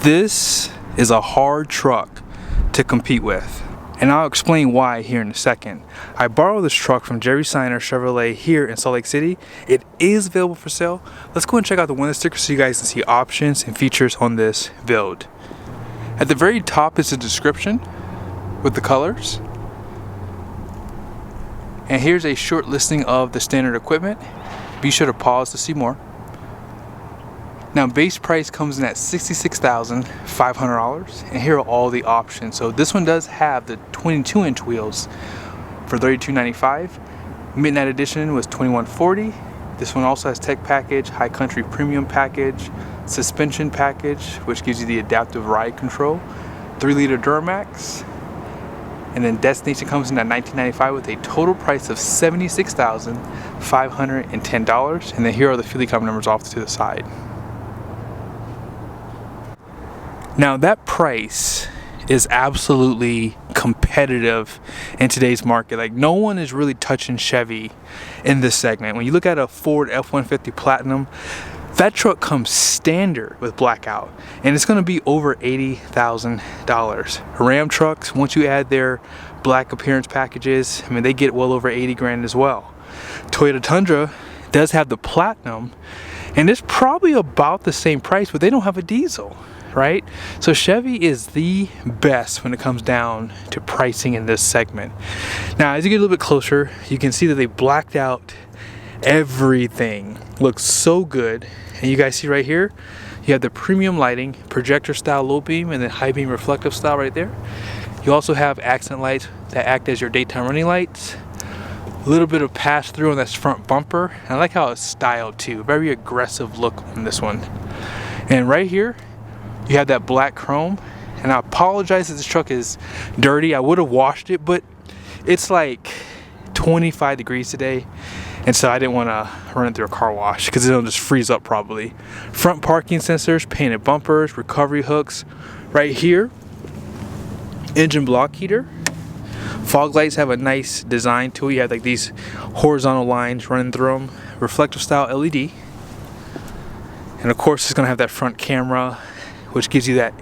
This is a hard truck to compete with, and I'll explain why here in a second. I borrowed this truck from Seiner Chevrolet here in Salt Lake City. It is available for sale. Let's go and check out the window sticker so you guys can see options and features on this build. At the very top is a description with the colors. And here's a short listing of the standard equipment. Be sure to pause to see more. Now, base price comes in at $66,500, and here are all the options. So this one does have the 22-inch wheels for $32.95. Midnight edition was $21.40. This one also has tech package, high country premium package, suspension package, which gives you the adaptive ride control, 3-liter Duramax, and then destination comes in at $19.95 with a total price of $76,510. And then here are the fuel economy numbers off to the side. Now that price is absolutely competitive in today's market. Like, no one is really touching Chevy in this segment. When you look at a Ford F-150 Platinum, that truck comes standard with blackout, and it's going to be over $80,000. Ram trucks, once you add their black appearance packages, I mean, they get well over 80 grand as well. Toyota Tundra does have the Platinum, and it's probably about the same price, but they don't have a diesel. Right? So Chevy is the best when it comes down to pricing in this segment. Now, as you get a little bit closer, you can see that they blacked out everything. Looks so good. And you guys see right here, you have the premium lighting, projector style low beam, and then high beam reflective style right there. You also have accent lights that act as your daytime running lights. A little bit of pass through on this front bumper. And I like how it's styled too. Very aggressive look on this one. And right here, you have that black chrome, and I apologize if this truck is dirty. I would have washed it, but it's like 25 degrees today, and so I didn't want to run it through a car wash because it'll just freeze up probably. Front parking sensors, painted bumpers, recovery hooks. Right here, engine block heater. Fog lights have a nice design to it. You have like these horizontal lines running through them. Reflective style LED. And of course, it's going to have that front camera, which gives you that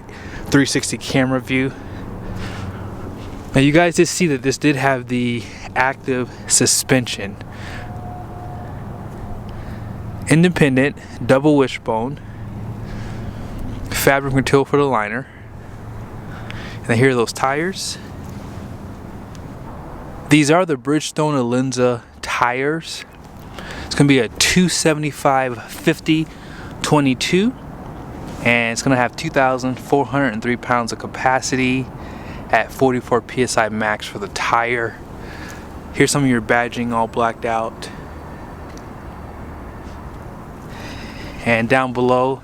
360 camera view. Now, you guys did see that this did have the active suspension. Independent double wishbone, fabric material for the liner. And then here are those tires. These are the Bridgestone Alenza tires. It's going to be a 275/50/22. And it's going to have 2,403 pounds of capacity at 44 psi max for the tire. Here's some of your badging all blacked out. And down below,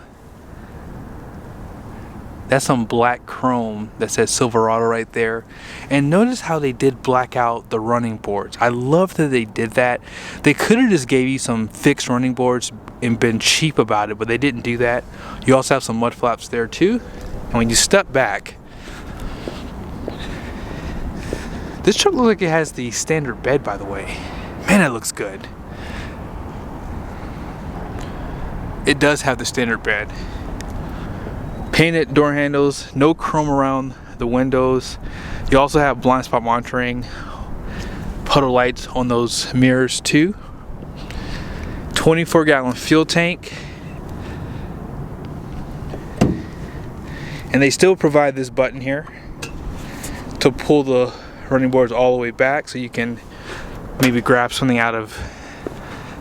that's some black chrome that says Silverado right there. And notice how they did black out the running boards. I love that they did that. They could have just gave you some fixed running boards and been cheap about it, but they didn't do that. You also have some mud flaps there too. And when you step back, this truck looks like it has the standard bed, by the way. Man, that looks good. It does have the standard bed. Painted door handles, no chrome around the windows. You also have blind spot monitoring, puddle lights on those mirrors too. 24-gallon fuel tank. And they still provide this button here to pull the running boards all the way back so you can maybe grab something out of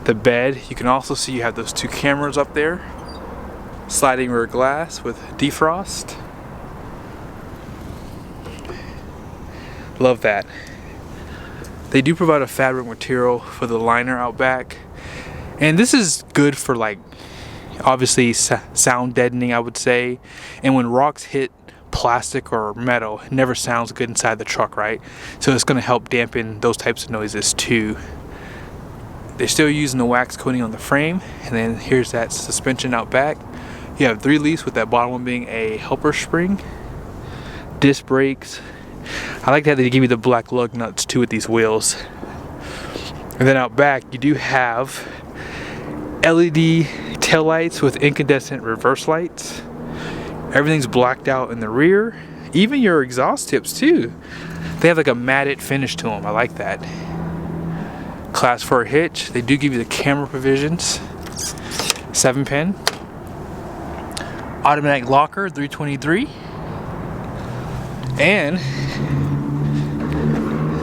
the bed. You can also see you have those two cameras up there. Sliding rear glass with defrost. Love that. They do provide a fabric material for the liner out back. And this is good for, like, obviously sound deadening, I would say. And when rocks hit plastic or metal, it never sounds good inside the truck, right? So it's going to help dampen those types of noises too. They're still using the wax coating on the frame. And then here's that suspension out back. You have 3 leaves, with that bottom one being a helper spring. Disc brakes. I like that they give you the black lug nuts too with these wheels. And then out back you do have LED taillights with incandescent reverse lights. Everything's blacked out in the rear. Even your exhaust tips too. They have like a matted finish to them. I like that. Class 4 hitch. They do give you the camera provisions. 7-pin. Automatic locker, 323. And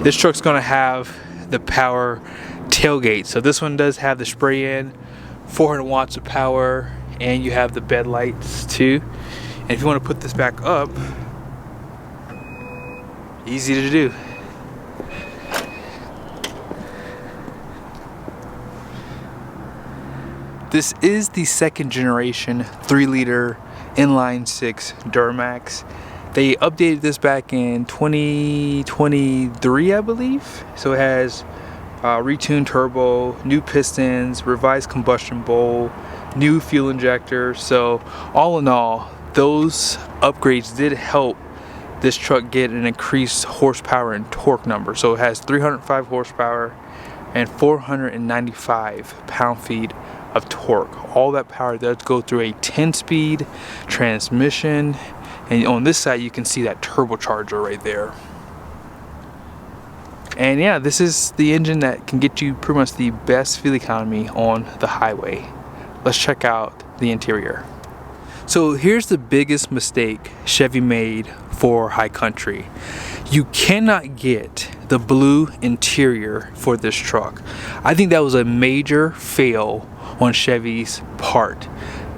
this truck's gonna have the power tailgate. So this one does have the spray in, 400 watts of power, and you have the bed lights too. And if you want to put this back up, easy to do. This is the second generation 3-liter inline 6 Duramax. They updated this back in 2023, I believe. So it has retuned turbo, new pistons, revised combustion bowl, new fuel injector. So all in all, those upgrades did help this truck get an increased horsepower and torque number. So it has 305 horsepower and 495 pound-feet of torque. All that power does go through a 10-speed transmission, and on this side you can see that turbocharger right there. And yeah, this is the engine that can get you pretty much the best fuel economy on the highway. Let's check out the interior. So here's the biggest mistake Chevy made for High Country. You cannot get the blue interior for this truck. I think that was a major fail on Chevy's part.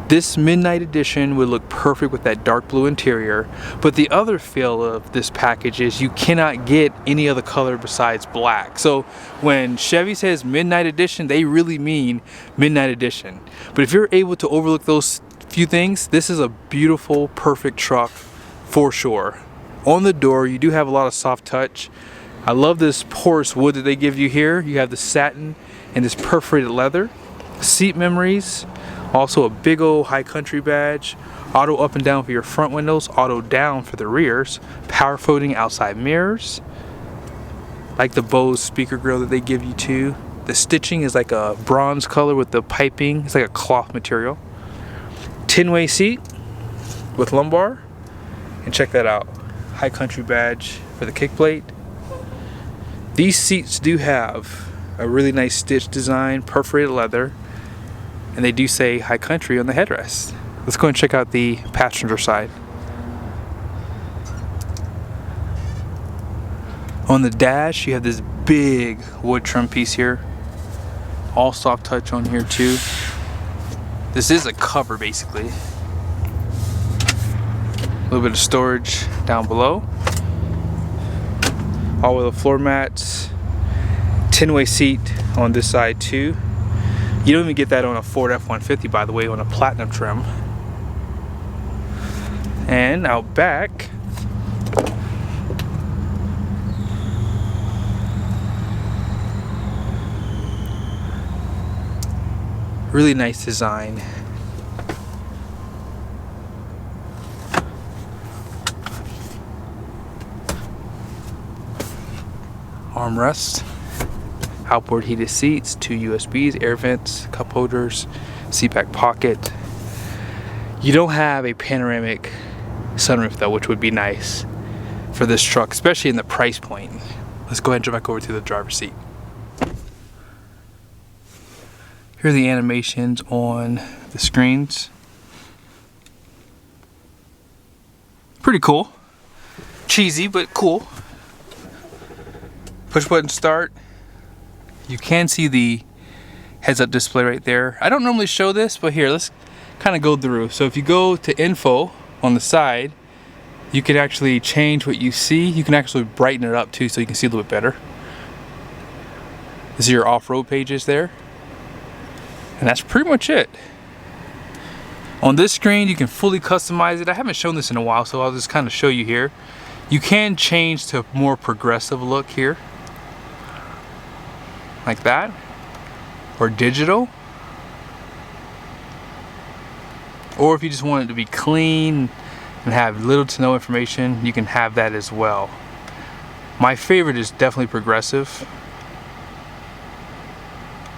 This Midnight Edition would look perfect with that dark blue interior, but the other fail of this package is you cannot get any other color besides black. So when Chevy says Midnight Edition, they really mean Midnight Edition. But if you're able to overlook those few things, this is a beautiful, perfect truck for sure. On the door, you do have a lot of soft touch. I love this porous wood that they give you here. You have the satin and this perforated leather. Seat memories, also a big old High Country badge. Auto up and down for your front windows, auto down for the rears. Power folding outside mirrors. Like the Bose speaker grill that they give you too. The stitching is like a bronze color with the piping. It's like a cloth material. 10-way seat with lumbar. And check that out. High Country badge for the kick plate. These seats do have a really nice stitch design, perforated leather, and they do say High Country on the headrest. Let's go and check out the passenger side. On the dash, you have this big wood trim piece here. All soft touch on here too. This is a cover basically. A little bit of storage down below. All with the floor mats. 10-way seat on this side too. You don't even get that on a Ford F-150, by the way, on a platinum trim. And out back, really nice design. Armrest, outboard heated seats, 2 USBs, air vents, cup holders, seat back pocket. You don't have a panoramic sunroof though, which would be nice for this truck, especially in the price point. Let's go ahead and jump back over to the driver's seat. Here are the animations on the screens. Pretty cool. Cheesy, but cool. Push button start. You can see the heads-up display right there. I don't normally show this, but here, let's kind of go through. So if you go to info on the side, you can actually change what you see. You can actually brighten it up too so you can see a little bit better. This is your off-road pages there. And that's pretty much it. On this screen, you can fully customize it. I haven't shown this in a while, so I'll just kind of show you here. You can change to a more progressive look here. Like that. Or digital. Or if you just want it to be clean and have little to no information, you can have that as well. My favorite is definitely progressive.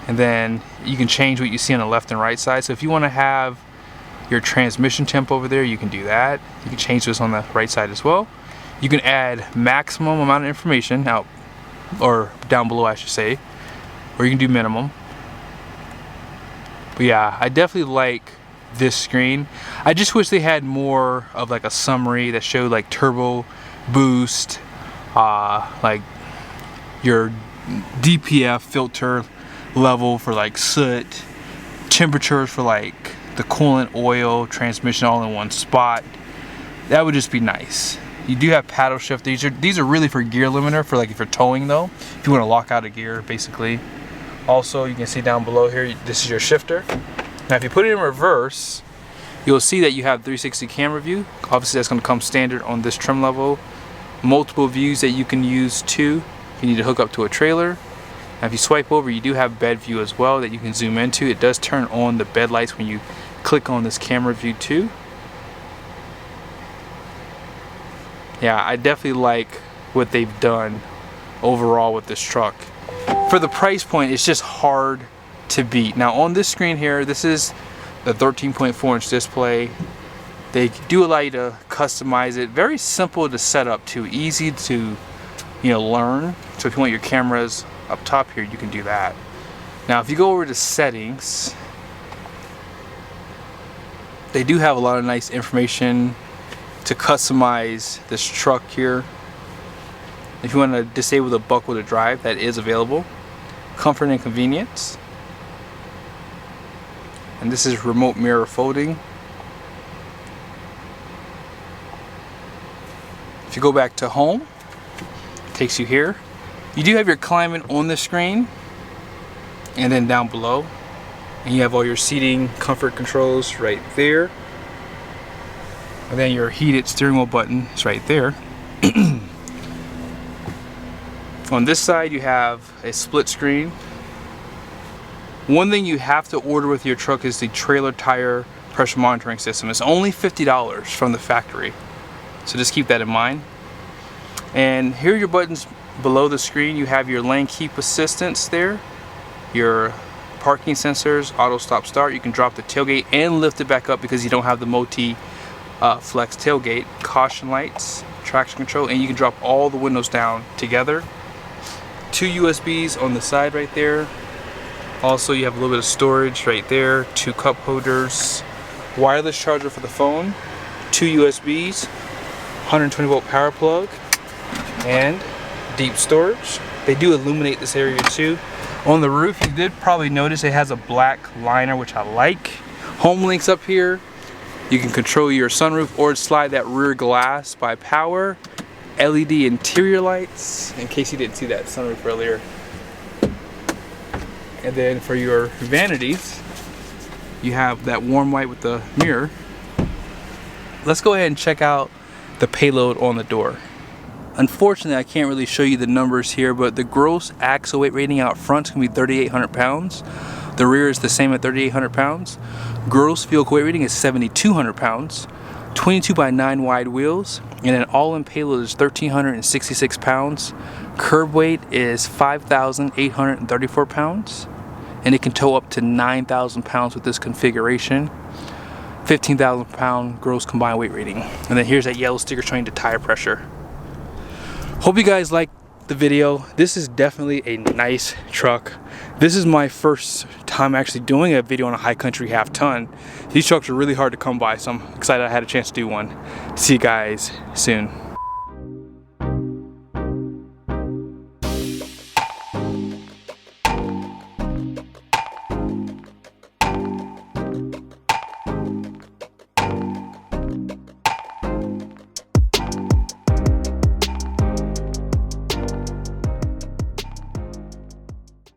And then you can change what you see on the left and right side. So if you want to have your transmission temp over there, you can do that. You can change this on the right side as well. You can add maximum amount of information out, or down below I should say, or you can do minimum. But yeah, I definitely like this screen. I just wish they had more of like a summary that showed like turbo boost, like your DPF filter level for like soot, temperatures for like the coolant, oil, transmission all in one spot. That would just be nice. You do have paddle shift. These are really for gear limiter, for like if you're towing though, if you want to lock out a gear basically. Also, you can see down below here, this is your shifter. Now if you put it in reverse, you'll see that you have 360 camera view. Obviously that's going to come standard on this trim level. Multiple views that you can use too if you need to hook up to a trailer. Now if you swipe over, you do have bed view as well that you can zoom into. It does turn on the bed lights when you click on this camera view too. Yeah, I definitely like what they've done overall with this truck. For the price point, it's just hard to beat. Now on this screen here, this is the 13.4 inch display. They do allow you to customize it. Very simple to set up too, easy to learn. So if you want your cameras up top here, you can do that. Now if you go over to settings, they do have a lot of nice information to customize this truck here. If you want to disable the buckle to drive, that is available. Comfort and convenience. And this is remote mirror folding. If you go back to home, it takes you here. You do have your climate on the screen and then down below. And you have all your seating comfort controls right there. And then your heated steering wheel button is right there. On this side you have a split screen. One thing you have to order with your truck is the trailer tire pressure monitoring system. It's only $50 from the factory, so just keep that in mind. And here are your buttons below the screen. You have your lane keep assistance there, your parking sensors, auto stop start. You can drop the tailgate and lift it back up because you don't have the multi flex tailgate. Caution lights, traction control, and you can drop all the windows down together. 2 USBs on the side right there. Also you have a little bit of storage right there, 2 cup holders, wireless charger for the phone, 2 USBs, 120 volt power plug, and deep storage. They do illuminate this area too. On the roof, you did probably notice it has a black liner, which I like. Home links up here. You can control your sunroof or slide that rear glass by power. LED interior lights, in case you didn't see that sunroof earlier. And then for your vanities, you have that warm white with the mirror. Let's go ahead and check out the payload on the door. Unfortunately, I can't really show you the numbers here, but the gross axle weight rating out front is going to be 3,800 pounds. The rear is the same at 3,800 pounds. Gross vehicle weight rating is 7,200 pounds. 22x9 wide wheels, and an all-in payload is 1,366 pounds. Curb weight is 5,834 pounds, and it can tow up to 9,000 pounds with this configuration. 15,000 pound gross combined weight rating. And then here's that yellow sticker showing the tire pressure. Hope you guys liked the video. This is definitely a nice truck. This is my first time actually doing a video on a high country half ton. These trucks are really hard to come by, so I'm excited I had a chance to do one. See you guys soon.